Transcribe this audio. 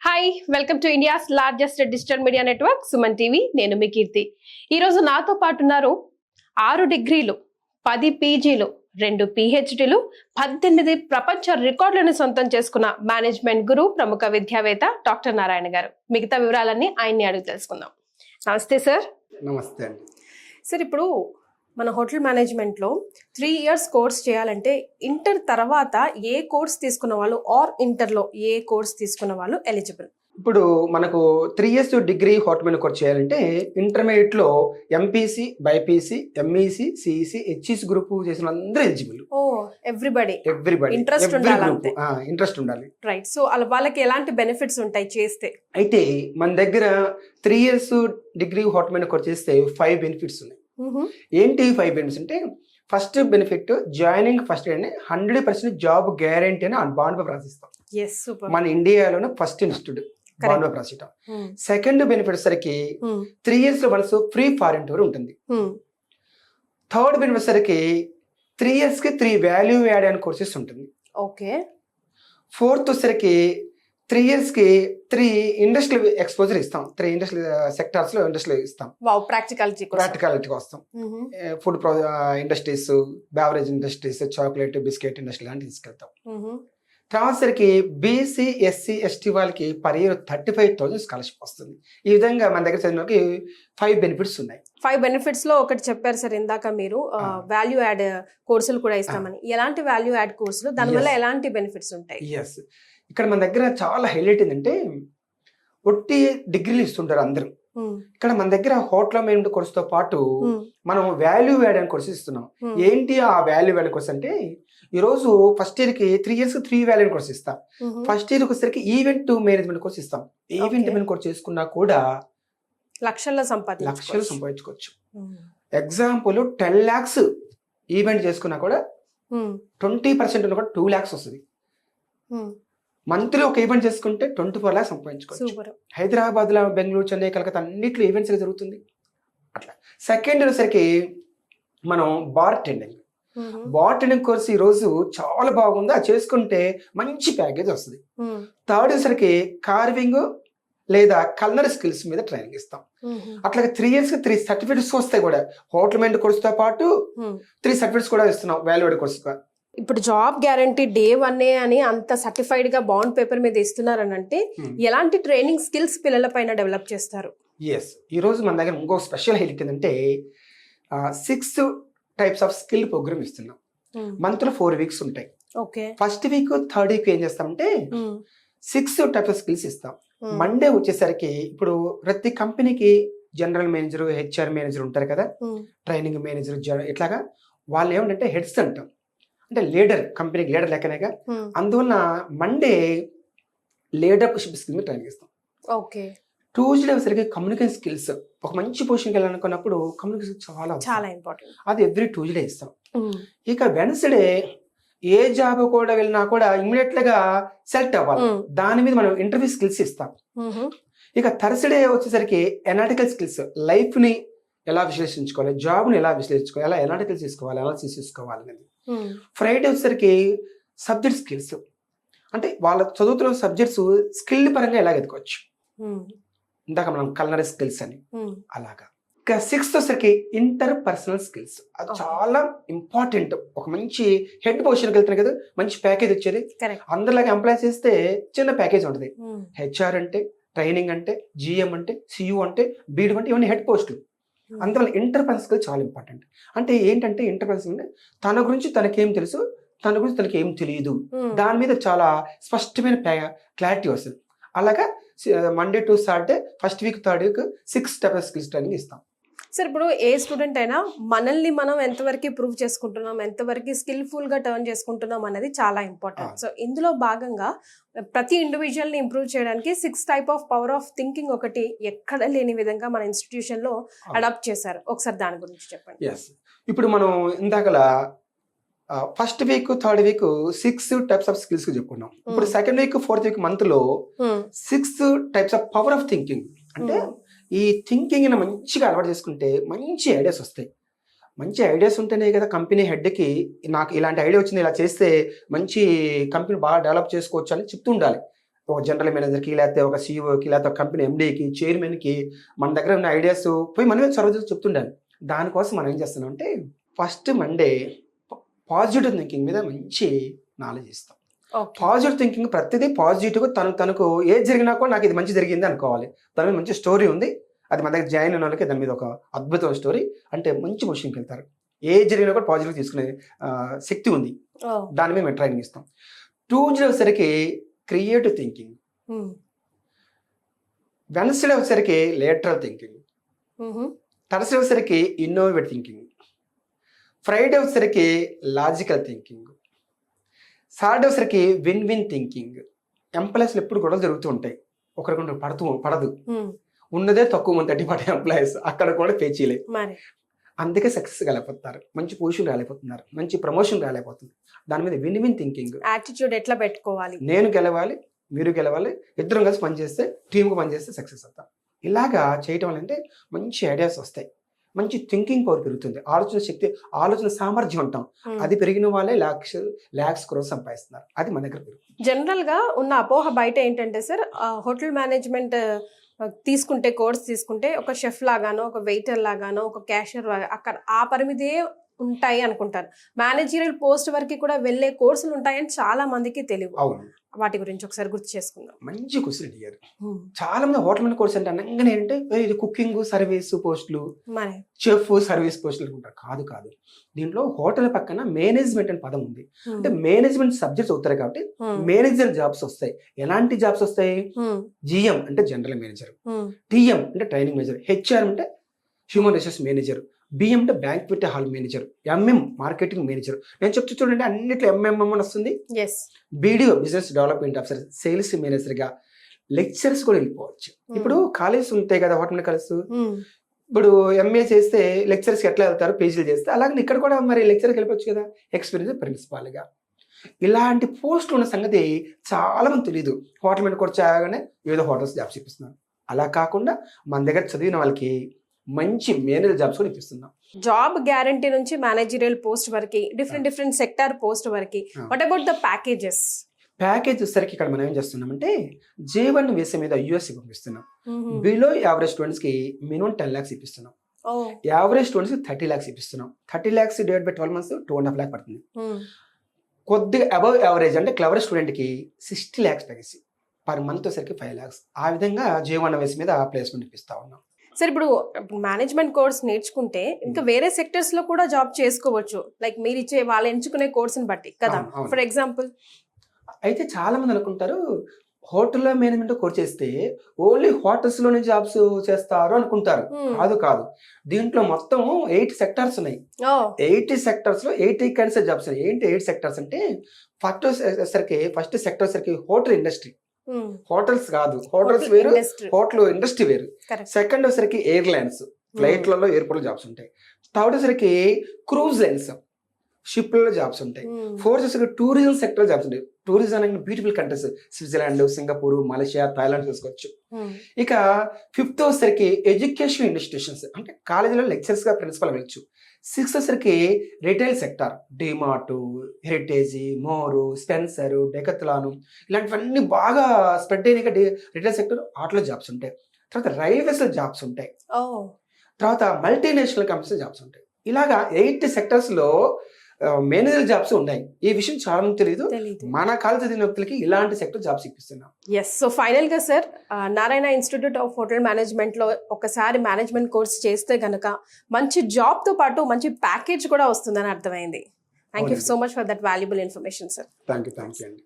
Hi welcome to India's largest digital media network Suman TV. నేను మీ కీర్తి. ఈరోజు నాతో పాటు ఉన్నారు 6 డిగ్రీలు, 10 పీజీలు, 2 పిహెచ్డీలు, 18 ప్రపంచ రికార్డులను సొంతం చేసుకున్న మేనేజ్మెంట్ గురు, ప్రముఖ విద్యావేత్త డాక్టర్ నారాయణ గారు. మిగతా వివరాలన్నీ ఆయన్ని అడిగి తెలుసుకుందాం. నమస్తే సార్. నమస్తే అండి. సార్, ఇప్పుడు మన హోటల్ మేనేజ్మెంట్లో 3 ఇయర్స్ కోర్స్ చేయాలంటే ఇంటర్ తర్వాత ఏ కోర్స్ తీసుకున్న వాళ్ళు ఆర్ ఇంటర్లో ఏ కోర్స్ తీసుకున్న వాళ్ళు ఎలిజిబుల్? ఇప్పుడు మనకు 3 years degree hotel management course చేయాలంటే ఇంటర్మీడియట్ లో MPC, BiPC, MEC, CEC, HEC group చేసిన అందరూ ఎలిజిబుల్. ఓ ఎవ్రీబడి ఇంట్రెస్ట్ ఉండాలి. రైట్. సో వాళ్ళకి ఎలాంటి బెనిఫిట్స్ ఉంటాయి చేస్తే? అయితే మన దగ్గర 3 years degree hotel management course చేస్తే 5 బెనిఫిట్స్ ఉన్నాయి. ఏంటి 5 బెనిఫిట్స్ అంటే, first benefit joining first 100% job guarantee అని బాండ్ పేపర్ రాసిస్తాం. మన ఇండియాలోనే ఫస్ట్ ఇన్స్టిట్యూట్ బాండ్ పేపర్ రాసిస్తాం. సెకండ్ బెనిఫిట్ సరికి 3 ఇయర్స్ లో వన్స్ ఫ్రీ ఫారిన్ టూర్ ఉంటుంది. థర్డ్ బెనిఫిట్ సరికి 3 ఇయర్స్ కి 3 వాల్యూ యాడ్ అయిన కోర్సెస్ ఉంటుంది. ఓకే. ఫోర్త్ వచ్చరికి 3 ఇయర్స్ కి 3 ఇండస్ట్రియల్ ఎక్స్పోజర్ ఇస్తాం. 3 ఇండస్ట్రియల్ సెక్టార్స్ లో ఇండస్ట్రియల్ ఇస్తాం. ప్రాక్టికాలిటీ వస్తాం. Food industries, beverage industries, chocolate, biscuit industry లాంటి తీసుకెళ్తాం. తర్వాత సరికి బీసీ, ఎస్సీ, ఎస్టీ వాళ్ళకి పర్ ఇయర్ 35,000 స్కాలర్షిప్ వస్తుంది. ఈ విధంగా మన దగ్గర చదివినకి 5 బెనిఫిట్స్ ఉన్నాయి. 5 బెనిఫిట్స్ లో ఒకటి చెప్పారు సార్ ఇందాక మీరు, వాల్యూ యాడ్ కోర్సులు కూడా ఇస్తామని. ఎలాంటి వాల్యూ యాడ్ కోర్సులు, దానివల్ల ఎలాంటి బెనిఫిట్స్ ఉంటాయి? ఎస్, ఇక్కడ మన దగ్గర చాలా హైలైట్ ఏంటంటే ఒట్టి డిగ్రీలు ఇస్తుంటారు అందరూ. ఇక్కడ మన దగ్గర హోటల్ మేనేజ్మెంట్ కోర్స్ తో పాటు మనం వాల్యూ యాడ్ అని కోర్సు ఇస్తున్నాం. ఏంటి ఆ వాల్యూ యాడ్ కోర్స్ అంటే, ఈ రోజు ఫస్ట్ ఇయర్ కి 3 ఇయర్స్ 3 వాల్యూ కోర్స్ ఇస్తాం. ఫస్ట్ ఇయర్ వచ్చేసరికి ఈవెంట్ మేనేజ్మెంట్ కోర్స్ ఇస్తాం. ఈవెంట్ మేనేజ్మెంట్ కోర్స్ చేసుకున్నా కూడా లక్షల్లో సంపాదించుకోవచ్చు. ఎగ్జాంపుల్ 10 lakhs ఈవెంట్ చేసుకున్నా కూడా 20% కూడా 2 lakhs వస్తుంది. మంత్లీ ఒక ఈవెంట్ చేసుకుంటే 24 lakhs సంపాదించుకోవచ్చు. హైదరాబాద్ లో, బెంగళూరు, చెన్నై, కలకత్తా అన్నిట్లో ఈవెంట్స్ జరుగుతుంది. అట్లా సెకండ్ వచ్చేసరికి మనం బార్ టెండింగ్ కోర్స్ ఈ రోజు చాలా బాగుంది, అది చేసుకుంటే మంచి ప్యాకేజ్ వస్తుంది. థర్డ్ వచ్చేసరికి కార్వింగ్ లేదా కల్నరీ స్కిల్స్ మీద ట్రైనింగ్ ఇస్తాం. అట్లాగే 3 ఇయర్స్ కి 3 సర్టిఫికేట్స్ వస్తాయి కూడా. హోటల్ మేనేజ్మెంట్ కోర్స్ తో పాటు 3 సర్టిఫికేట్స్ కూడా ఇస్తున్నాం వాల్యూడ్ కోర్స్. ఇప్పుడు జాబ్ గ్యారంటీ డే 1 అని అంత సర్టిఫైడ్ గా బాండ్ పేపర్ మీద ఇస్తున్నారని అంటే, ఎలాంటి ట్రైనింగ్ స్కిల్స్ పిల్లల పైన డెవలప్ చేస్తారు? ఎస్, ఈ రోజు మన దగ్గర ఇంకో స్పెషల్ హైలైట్ ఏంటంటే 6 టైప్స్ ఆఫ్ స్కిల్ ప్రోగ్రామ్ ఇస్తున్నాం. మంత్ లో 4 వీక్స్ ఉంటాయి. ఫస్ట్ వీక్, థర్డ్ వీక్ ఏం చేస్తామంటే 6 టైప్స్ ఆఫ్ స్కిల్స్ ఇస్తాం. మండే వచ్చేసరికి ఇప్పుడు ప్రతి కంపెనీకి జనరల్ మేనేజర్, హెచ్ఆర్ మేనేజర్ ఉంటారు కదా, ట్రైనింగ్ మేనేజర్, ఇట్లాగా వాళ్ళు ఏమంటే హెడ్స్ అంటాం, అంటే లీడర్, కంపెనీకి లీడర్ లెక్కనేగా. అందువల్ల మండే లీడర్షిప్ స్కిల్ మీద ట్రైనింగ్ ఇస్తాం. ట్యూస్డే సరిగ్గా కమ్యూనికేషన్ స్కిల్స్, ఒక మంచి పొజిషన్కి వెళ్ళాలనుకున్నప్పుడు కమ్యూనికేషన్ చాలా ఇంపార్టెంట్, అది ఎవ్రీ ట్యూస్డే ఇస్తాం. ఇక వెన్స్డే ఏ జాబ్ కూడా వెళ్ళినా కూడా ఇమ్మీడియట్ గా సెలెక్ట్ అవ్వాలి, దాని మీద మనం ఇంటర్వ్యూ స్కిల్స్ ఇస్తాం. ఇక థర్స్డే వచ్చేసరికి ఎనాలిటికల్ స్కిల్స్, లైఫ్ ని ఎలా విశ్లేషించుకోవాలి, జాబ్ ని ఎలా విశ్లేషించుకోవాలి, ఎలా ఎనాలిటికల్ తీసుకోవాలి, అనాలిసిస్ తీసుకోవాలి అనేది. ఫ్రైడే వచ్చేసరికి సబ్జెక్ట్ స్కిల్స్, అంటే వాళ్ళ చదువుతున్న సబ్జెక్ట్స్ స్కిల్ పరంగా ఎలా ఎదుకోవచ్చు. ఇందాక మనం కల్నరీ స్కిల్స్ అని అలాగా. ఇక 6th వచ్చేసరికి ఇంటర్ పర్సనల్ స్కిల్స్, అది చాలా ఇంపార్టెంట్. ఒక మంచి హెడ్ పొజిషన్కి వెళ్తున్నాయి కదా, మంచి ప్యాకేజ్ వచ్చేది. అందరిలాగా ఎంప్లాయ్ చేస్తే చిన్న ప్యాకేజ్ ఉంటుంది. హెచ్ఆర్ అంటే, ట్రైనింగ్ అంటే, జిఎం అంటే, సియు అంటే, బీడ్ అంటే, ఇవన్నీ హెడ్ పోస్టులు. అందువల్ల ఇంటర్ పర్సనల్ స్కిల్ చాలా ఇంపార్టెంట్. అంటే ఏంటంటే ఇంటర్ పర్సనల్ అంటే తన గురించి తనకేం తెలుసు, తన గురించి తనకి ఏం తెలియదు, దాని మీద చాలా స్పష్టమైన క్లారిటీ వస్తుంది. అలాగా Monday to Saturday, first week, third week 6 type of skills training ఇస్తాం. సార్, ఇప్పుడు ఏ స్టూడెంట్ అయినా మనల్ని మనం ఎంతవరకు ప్రూవ్ చేసుకుంటున్నాం, ఎంతవరకు స్కిల్ఫుల్ గా టర్న్ చేసుకుంటున్నాం అనేది చాలా ఇంపార్టెంట్. సో ఇందులో భాగంగా ప్రతి ఇండివిజువల్ ని ఇంప్రూవ్ చేయడానికి 6 type of power of thinking ఒకటి ఎక్కడ లేని విధంగా మన ఇన్స్టిట్యూషన్ లో అడాప్ట్ చేశారు. ఒకసారి దాని గురించి చెప్పండి. ఇప్పుడు మనం ఇందాకల first week, third week 6 types of skills చెప్పుకున్నాం. ఇప్పుడు second week, fourth week month లో 6 types of power of thinking, అంటే ఈ థింకింగ్ ని మంచిగా అలవాటు చేసుకుంటే మంచి ఐడియాస్ వస్తాయి. మంచి ఐడియాస్ ఉంటేనే కదా కంపెనీ హెడ్కి నాకు ఇలాంటి ఐడియా వచ్చింది, ఇలా చేస్తే మంచి కంపెనీ బాగా డెవలప్ చేసుకోవచ్చు అని చెప్తూ ఉండాలి. ఒక జనరల్ మేనేజర్కి, లేకపోతే ఒక సీఈఓకి, లేకపోతే ఒక కంపెనీ ఎండీకి, చైర్మన్కి మన దగ్గర ఉన్న ఐడియాస్ పోయి మనమే సర్వీస్ చెప్తుండాలి. దానికోసం మనం ఏం చేస్తున్నాం అంటే ఫస్ట్ మండే పాజిటివ్ థింకింగ్ మీద మంచి నాలెడ్జ్ ఇస్తాం. పాజిటివ్ థింకింగ్ ప్రతిదీ పాజిటివ్గా తనకు ఏది జరిగినా కూడా నాకు ఇది మంచి జరిగింది అనుకోవాలి. దాని మీద మంచి స్టోరీ ఉంది, అది మన దగ్గర జాయిన్ అయిన వాళ్ళకి దాని మీద ఒక అద్భుతమైన స్టోరీ అంటే మంచి పొజిషన్కి వెళ్తారు. ఏది జరిగినా కూడా పాజిటివ్ తీసుకునే శక్తి ఉంది. దాని మీద మేము ట్రైనింగ్ ఇస్తాం. ట్యూస్డే వచ్చేసరికి క్రియేటివ్ థింకింగ్, వెన్స్డే వచ్చేసరికి లేటరల్ థింకింగ్, థర్స్డే వచ్చేసరికి ఇన్నోవేటివ్ థింకింగ్, ఫ్రైడే వచ్చేసరికి లాజికల్ థింకింగ్, సాటర్డే వచ్చేసరికి విన్ విన్ థింకింగ్. ఎంప్లాయీస్లో ఎప్పుడు గొడవలు జరుగుతూ ఉంటాయి, ఒకరికొకరు పడదు, ఉన్నదే తక్కువ మంది 30-40 ఎంప్లాయీస్, అక్కడ కూడా పే చేయలేదు. అందుకే సక్సెస్ రాలేకపోతున్నారు, మంచి పొజిషన్ రాలేకపోతున్నారు, మంచి ప్రమోషన్ రాలేకపోతుంది. దాని మీద విన్ విన్ థింకింగ్, యాటిట్యూడ్ ఎట్లా పెట్టుకోవాలి, నేను గెలవాలి, మీరు గెలవాలి, ఇద్దరం కలిసి పనిచేస్తే, టీమ్గా పనిచేస్తే సక్సెస్ అవుతాం. ఇలాగా చేయటం వల్ల అంటే మంచి ఐడియాస్ వస్తాయి, మంచి థింకింగ్ పవర్ పెరుగుతుంది, ఆలోచన శక్తి, ఆలోచన సామర్థ్యం ఉంటాం. అది పెరిగిన వాళ్ళే లాక్స్ క్రోర్స్ సంపాదిస్తున్నారు. అది మన దగ్గర పెరుగుతుంది. జనరల్ గా ఉన్న అపోహ బయట ఏంటంటే సార్, హోటల్ మేనేజ్మెంట్ తీసుకుంటే, కోర్స్ తీసుకుంటే ఒక షెఫ్ లాగానో, ఒక వెయిటర్ లాగానో, ఒక క్యాషియర్ అక్కడ ఆ పరిమితే ఉంటాయి అనుకుంటారు. మేనేజరియల్ పోస్ట్ వరకు కూడా వెళ్ళే కోర్సులు ఉంటాయని చాలా మందికి తెలియదు. అవును, వాటి గురించి ఒకసారి గుర్తు చేసుకుందాం. మంచి క్వశ్చన్ అడిగారు. చాలా మంది హోటల్ మేనేజ్ కోర్స్ అంటే అనగానే ఏంటంటే ఇది కుకింగ్ సర్వీస్ పోస్టులు, చెఫ్ సర్వీస్ పోస్టులు అనుకుంటారు. కాదు, దీంట్లో హోటల్ పక్కన మేనేజ్మెంట్ అనే పదం ఉంది. అంటే మేనేజ్మెంట్ సబ్జెక్ట్స్ అవుతాయి కాబట్టి మేనేజర్ జాబ్స్ వస్తాయి. ఎలాంటి జాబ్స్ వస్తాయి? జిఎం అంటే జనరల్ మేనేజర్, టిఎం అంటే ట్రైనింగ్ మేనేజర్, హెచ్ఆర్ అంటే హ్యూమన్ రిసోర్స్ మేనేజర్, బిఎం అంటే banquet hall manager, MM marketing manager. నేను చెప్తూ చూడండి, అన్నిట్లో ఎంఎంఎం అని వస్తుంది. BDO business development officer, sales మేనేజర్గా, లెక్చర్స్ కూడా వెళ్ళిపోవచ్చు. ఇప్పుడు కాలేజ్ ఉంటాయి కదా, హోటల్ కాలేజ్. ఇప్పుడు ఎంఏ చేస్తే లెక్చర్స్కి ఎట్లా వెళ్తారు, పీజీలు చేస్తే, అలాగే ఇక్కడ కూడా మరి లెక్చర్కి వెళ్ళిపోవచ్చు కదా, ఎక్స్పీరియన్స్ ప్రిన్సిపాల్గా. ఇలాంటి పోస్టులు ఉన్న సంగతి చాలా మంది తెలియదు. హోటల్ మీద కూడా చేయగానే వివిధ హోటల్స్ జాబ్స్ ఇప్పిస్తున్నారు. అలా కాకుండా మన దగ్గర చదివిన వాళ్ళకి మంచి మేనేజర్ జాబ్స్ కూడా ఇప్పిస్తున్నాం. జాబ్ గ్యారంటీ నుంచి మేనేజరియల్ పోస్ట్ వరకు, డిఫరెంట్ సెక్టార్ పోస్ట్ వరకు. What about the packages? Package వచ్చేసరికి ఇక్కడ మనం ఏం చేస్తున్నామంటే J1 వీసా మీద యూఎస్ పంపిస్తున్నాం. బిలో యావరేజ్ స్టూడెంట్స్ కి మినిమం 10 lakhs ఇప్పిస్తున్నాం. యావరేజ్ స్టూడెంట్స్ కి 30 lakhs ఇప్పిస్తున్నాం. 30 lakhs divide by 12 months 2.5 lakh పడుతుంది. కొద్దిగా అబవ్ యావరేజ్ అంటే క్లవర్ స్టూడెంట్ కి 60 lakhs ప్యాకేజ్ పర్ మంత్ వచ్చేసరికి 5 lakhs. ఆ విధంగా J1 వీసా మీద ప్లేస్మెంట్ ఇప్పిస్తా ఉన్నాం. సార్, ఇప్పుడు మేనేజ్మెంట్ కోర్స్ నేర్చుకుంటే ఇంకా వేరే సెక్టర్స్ లో కూడా జాబ్ చేసుకోవచ్చు, లైక్ మీరు ఇచ్చే వాళ్ళు ఎంచుకునే కోర్సుని బట్టి కదా. ఫర్ ఎగ్జాంపుల్ అయితే చాలా మంది అనుకుంటారు హోటల్లో మేనేజ్మెంట్ కోర్స్ చేస్తే ఓన్లీ హోటల్స్ లోనే జాబ్స్ చేస్తారు అనుకుంటారు. కాదు, దీంట్లో మొత్తం 8 సెక్టార్స్ ఉన్నాయి. 80 సెక్టార్స్ లో 80 కైండ్స్ ఆఫ్ జాబ్స్ ఉన్నాయి. ఏంటి 8 సెక్టార్స్ అంటే ఫస్ట్ సెక్టర్ సరికి హోటల్ ఇండస్ట్రీ, హోటల్స్ కాదు, హోటల్స్ వేరు, హోటల్ ఇండస్ట్రీ వేరు. సెకండ్ వచ్చేసరికి ఎయిర్లైన్స్, ఫ్లైట్లలో ఎయిర్పోర్ట్ జాబ్స్ ఉంటాయి. థర్డ్ వచ్చేసరికి క్రూజ్ లైన్స్, షిప్లలో జాబ్స్ ఉంటాయి. ఫోర్త్ వచ్చేసరికి టూరిజం సెక్టర్ జాబ్స్ ఉంటాయి. టూరిజం అనేది beautiful countries, Switzerland, Singapore, Malaysia, Thailand చూసుకోవచ్చు. ఇక ఫిఫ్త్ వచ్చేసరికి ఎడ్యుకేషన్ ఇన్స్టిట్యూషన్స్, అంటే కాలేజీలో లెక్చర్స్ గా ప్రిన్సిపల్ వెళ్ళచ్చు. సిక్స్త్ వచ్చేసరికి రిటైల్ సెక్టార్, డిమార్ట్, హెరిటేజ్, మోరు, స్పెన్సర్, డెకత్లాను, ఇలాంటివన్నీ బాగా స్ప్రెడ్ అయిన రిటైల్ సెక్టర్, ఆటలో జాబ్స్ ఉంటాయి. తర్వాత రైల్వేస్ లో జాబ్స్ ఉంటాయి. తర్వాత మల్టీనేషనల్ కంపెనీస్ జాబ్స్ ఉంటాయి. ఇలాగా 8 సెక్టర్స్ లో మేనేజర్ జాబ్స్ ఉన్నాయి. ఈ విషయం చాలా మంది తెలియదు. మన కాలేజ్ చదివిన వ్యక్తులకి ఇలాంటి సెక్టర్ జాబ్స్ ఇప్పిస్తున్నాం. సో ఫైనల్ గా sir, Narayana institute of hotel management లో ఒకసారి మేనేజ్మెంట్ కోర్స్ చేస్తే గనక మంచి జాబ్ తో పాటు మంచి ప్యాకేజ్ కూడా వస్తుందని అర్థమైంది. Thank you so much for that valuable information sir. Thank you అండి.